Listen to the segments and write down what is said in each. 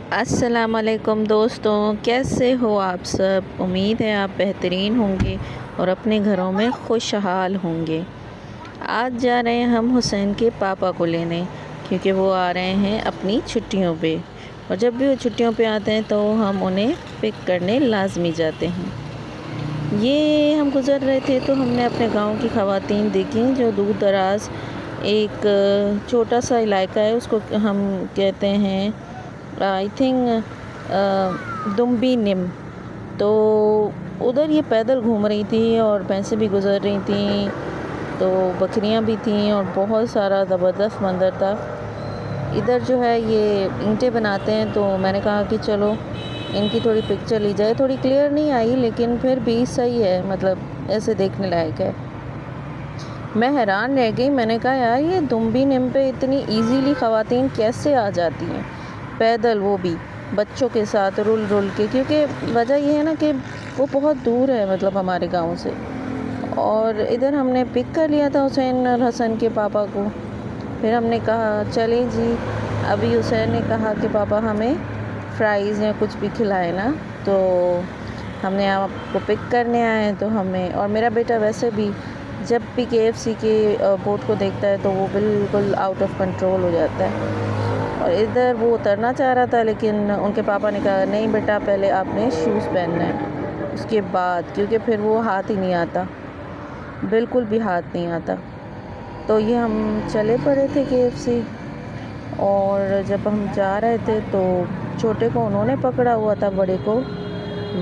अस्सलाम वालेकुम दोस्तों, कैसे हो आप सब। उम्मीद है आप बेहतरीन होंगे और अपने घरों में खुशहाल होंगे। आज जा रहे हैं हम हुसैन के पापा को लेने, क्योंकि वो आ रहे हैं अपनी छुट्टियों पे। और जब भी वो छुट्टियों पे आते हैं तो हम उन्हें पिक करने लाजमी जाते हैं। ये हम गुज़र रहे थे तो हमने अपने गांव की ख़वातीन देखी जो दूर दराज एक छोटा सा इलाका है, उसको हम कहते हैं आई थिंक दुम्बी निम। तो उधर ये पैदल घूम रही थी और भैंसें भी गुज़र रही थी, तो बकरियां भी थीं और बहुत सारा ज़बरदस्त मंज़र था। इधर जो है ये ईंटें बनाते हैं, तो मैंने कहा कि चलो इनकी थोड़ी पिक्चर ली जाए। थोड़ी क्लियर नहीं आई लेकिन फिर भी सही है, मतलब ऐसे देखने लायक है। मैं हैरान रह गई, मैंने कहा यार ये दुम्बी निम पे इतनी इजीली ख़वातीन कैसे आ जाती हैं पैदल, वो भी बच्चों के साथ रुल रुल के। क्योंकि वजह ये है ना कि वो बहुत दूर है, मतलब हमारे गांव से। और इधर हमने पिक कर लिया था हुसैन और हसन के पापा को। फिर हमने कहा चले जी। अभी हुसैन ने कहा कि पापा हमें फ्राइज़ या कुछ भी खिलाए ना, तो हमने आपको पिक करने आए हैं। तो हमें, और मेरा बेटा वैसे भी जब भी KFC के बोर्ड को देखता है तो वो बिल्कुल आउट ऑफ कंट्रोल हो जाता है। और इधर वो उतरना चाह रहा था, लेकिन उनके पापा ने कहा नहीं बेटा, पहले आपने शूज़ पहनना है उसके बाद, क्योंकि फिर वो हाथ ही नहीं आता, बिल्कुल भी हाथ नहीं आता। तो ये हम चले पड़े थे KFC। और जब हम जा रहे थे तो छोटे को उन्होंने पकड़ा हुआ था, बड़े को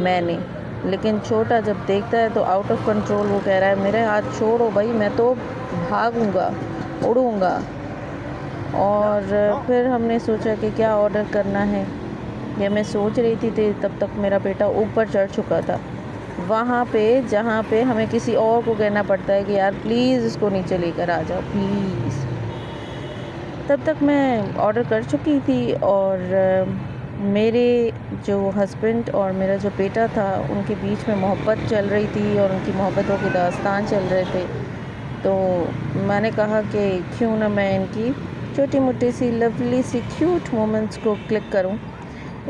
मैंने। लेकिन छोटा जब देखता है तो आउट ऑफ कंट्रोल वो कह रहा है मेरे हाथ छोड़ो भाई, मैं तो भागूंगा, उड़ूंगा। और फिर हमने सोचा कि क्या ऑर्डर करना है। ये मैं सोच रही थी तब तक मेरा बेटा ऊपर चढ़ चुका था, वहाँ पे जहाँ पे हमें किसी और को कहना पड़ता है कि यार प्लीज़ इसको नीचे लेकर आ जाओ प्लीज़। तब तक मैं ऑर्डर कर चुकी थी। और मेरे जो हस्बैंड और मेरा जो बेटा था उनके बीच में मोहब्बत चल रही थी और उनकी मोहब्बतों के दास्तान चल रहे थे। तो मैंने कहा कि क्यों ना मैं इनकी छोटी मोटी सी लवली सी क्यूट मोमेंट्स को क्लिक करूं।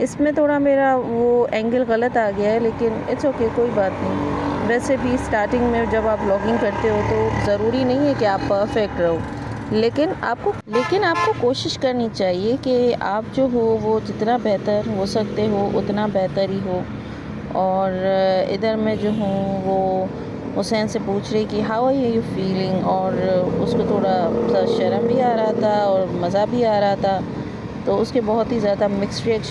इसमें थोड़ा मेरा वो एंगल गलत आ गया है, लेकिन इट्स ओके, कोई बात नहीं। वैसे भी स्टार्टिंग में जब आप व्लॉगिंग करते हो तो ज़रूरी नहीं है कि आप परफेक्ट रहो, लेकिन आपको कोशिश करनी चाहिए कि आप जो हो वो जितना बेहतर हो सकते हो उतना बेहतर ही हो। और इधर मैं जो हूँ वो हुसैन से पूछ रही कि हाउ आर यू फीलिंग, और उसको थोड़ा सा शर्म भी आ रहा था और मज़ा भी आ रहा था। तो उसके बहुत ही ज़्यादा मिक्स्ड